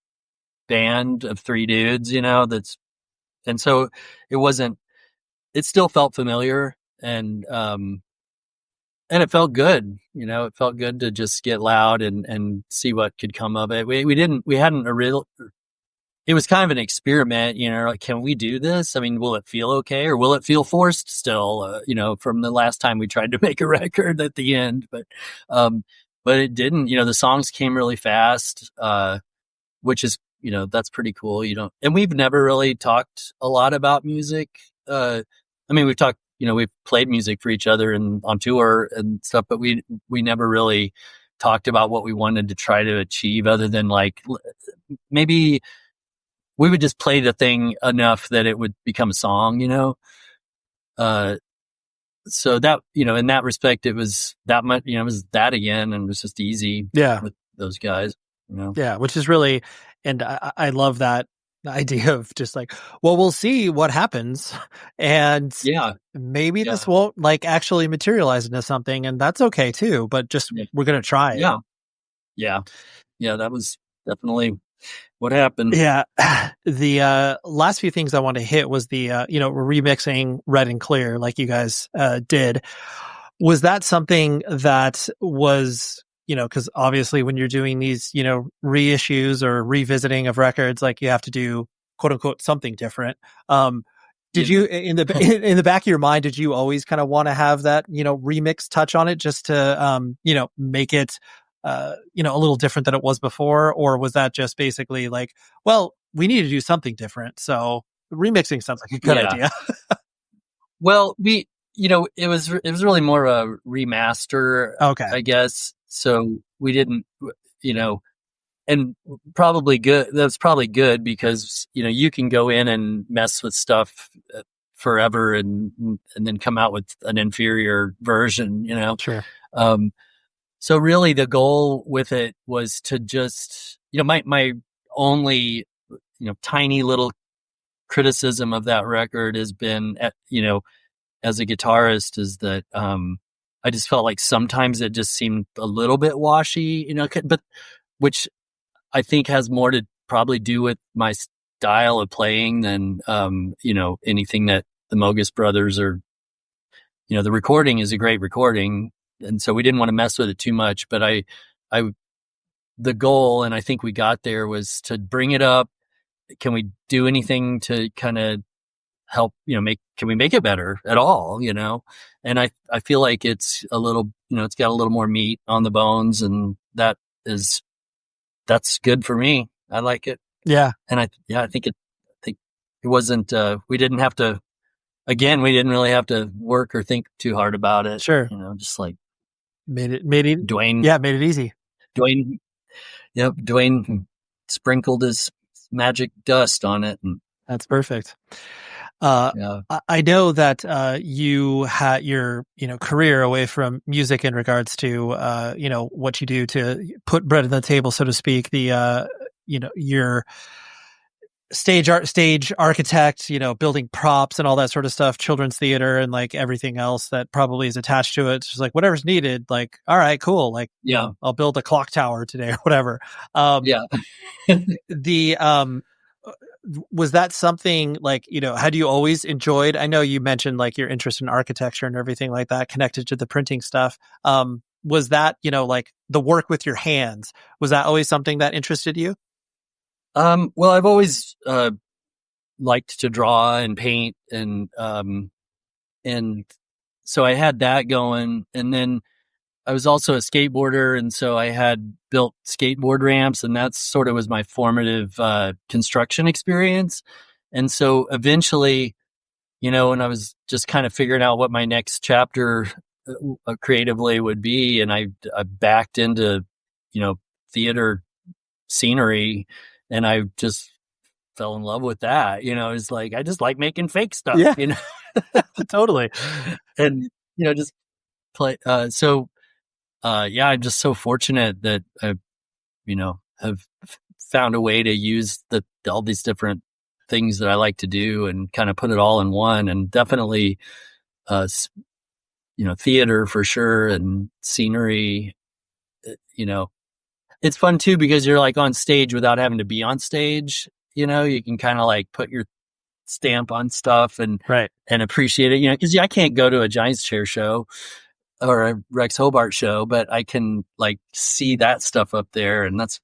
band of three dudes, and so it still felt familiar, and it felt good, it felt good to just get loud and see what could come of it. It was kind of an experiment, like, can we do this? I mean, will it feel okay, or will it feel forced still, from the last time we tried to make a record at the end, but it didn't, the songs came really fast, which is, that's pretty cool. And we've never really talked a lot about music. I mean, we've talked, we've played music for each other and on tour and stuff, but we never really talked about what we wanted to try to achieve, other than like maybe we would just play the thing enough that it would become a song, so that, in that respect, it was that much, it was that again, and it was just easy with those guys, Yeah, which is really, and I love that idea of just like, well, we'll see what happens, and maybe this won't like actually materialize into something, and that's okay too, but just we're going to try it. Yeah, that was definitely what happened. Yeah. The last few things I want to hit was the remixing Red and Clear like you guys did. Was that something that was, because obviously when you're doing these, reissues or revisiting of records, like you have to do quote unquote something different. Did you, in the back of your mind, did you always kind of want to have that, remix touch on it just to, make it, a little different than it was before? Or was that just basically like, well, we need to do something different, so remixing sounds like a good idea? Well, it was really more a remaster, I guess. So we didn't, and probably good. That's probably good because, you can go in and mess with stuff forever and then come out with an inferior version, Sure. So really the goal with it was to just, my only, tiny little criticism of that record has been, as a guitarist, is that, I just felt like sometimes it just seemed a little bit washy, but which I think has more to probably do with my style of playing than, anything that the Mogis brothers or, the recording is a great recording. And so we didn't want to mess with it too much, but the goal, and I think we got there, was to bring it up. Can we do anything to kind of help, can we make it better at all, And I feel like it's a little, it's got a little more meat on the bones, and that's good for me. I like it. Yeah. And I think it wasn't, we didn't really have to work or think too hard about it. Sure. Just like made it Dwayne. Yeah, made it easy. Dwayne sprinkled his magic dust on it, and that's perfect. I know that you had your career away from music in regards to what you do to put bread on the table, so to speak. The your stage architect, building props and all that sort of stuff, children's theater, and like everything else that probably is attached to it. It's just like whatever's needed. Like, all right, cool. Like, I'll build a clock tower today or whatever. Was that something like, had you always enjoyed? I know you mentioned like your interest in architecture and everything like that connected to the printing stuff. Was that, like the work with your hands, was that always something that interested you? Well, I've always liked to draw and paint, and so I had that going. And then I was also a skateboarder, and so I had built skateboard ramps, and that sort of was my formative construction experience. And so eventually, when I was just kind of figuring out what my next chapter creatively would be, and I backed into, theater scenery, and I just fell in love with that. It's like, I just like making fake stuff, Totally. And, just play. I'm just so fortunate that I, have found a way to use all these different things that I like to do and kind of put it all in one. And definitely, theater for sure, and scenery, it's fun too because you're like on stage without having to be on stage. You know, you can kind of like put your stamp on stuff and appreciate it. You know, because I can't go to a Giants Chair show or a Rex Hobart show, but I can like see that stuff up there, and that's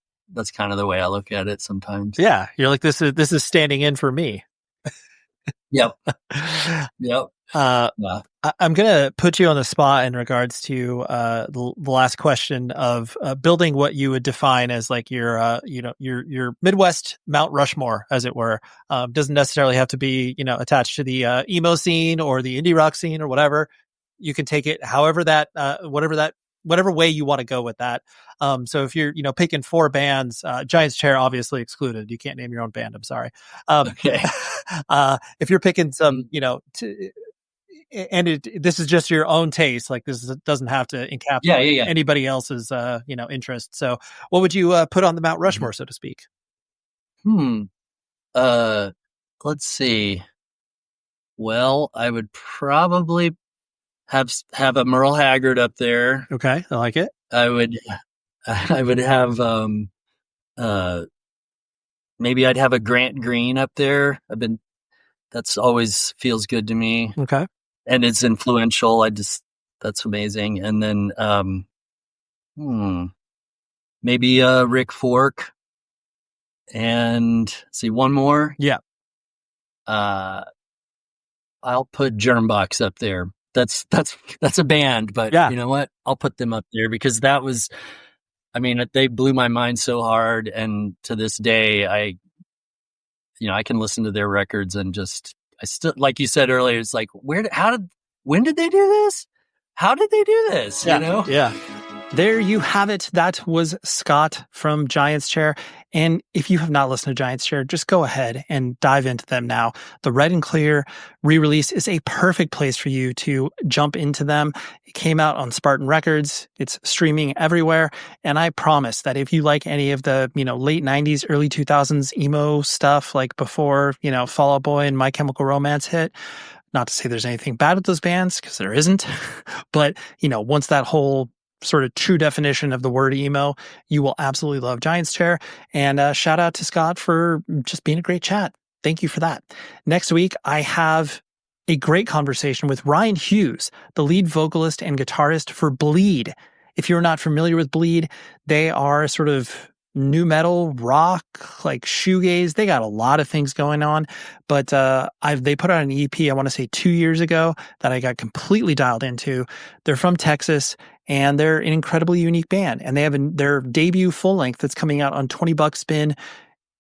kind of the way I look at it sometimes. Yeah, you're like, this is standing in for me. Yep. I'm going to put you on the spot in regards to the last question of building what you would define as like your Midwest Mount Rushmore, as it were. Doesn't necessarily have to be, attached to the emo scene or the indie rock scene or whatever. You can take it however whatever way you want to go with that. So if you're, picking 4 bands, Giants Chair obviously excluded. You can't name your own band. I'm sorry. Okay. If you're picking some, this is just your own taste. Like this doesn't have to encapsulate anybody else's, interest. So what would you put on the Mount Rushmore, so to speak? Let's see. Well, I would probably have a Merle Haggard up there. Okay, I like it. I would have maybe I'd have a Grant Green up there. That's always feels good to me. Okay. And it's influential. That's amazing. And then maybe Rick Fork. And see one more. Yeah. I'll put Germbox up there. That's a band, but you know what? I'll put them up there because they blew my mind so hard. And to this day, I can listen to their records and I still, like you said earlier, it's like, when did they do this? How did they do this? Yeah. Yeah. There you have it. That was Scott from Giants Chair. And if you have not listened to Giants Chair, just go ahead and dive into them now. The Red and Clear re-release is a perfect place for you to jump into them. It came out on Spartan Records. It's streaming everywhere. And I promise that if you like any of the, late 90s, early 2000s emo stuff, like before, Fall Out Boy and My Chemical Romance hit, not to say there's anything bad with those bands, because there isn't. But, once that whole sort of true definition of the word emo, you will absolutely love Giants Chair. And shout out to Scott for just being a great chat. Thank you for that. Next week, I have a great conversation with Ryan Hughes, the lead vocalist and guitarist for Bleed. If you're not familiar with Bleed, they are sort of new metal, rock, like shoegaze. They got a lot of things going on, but they put out an EP, I want to say 2 years ago, that I got completely dialed into. They're from Texas, and they're an incredibly unique band, and they have their debut full length that's coming out on 20 Bucks Spin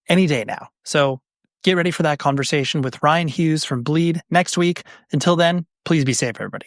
any day now. So get ready for that conversation with Ryan Hughes from Bleed next week. Until then, please be safe, everybody.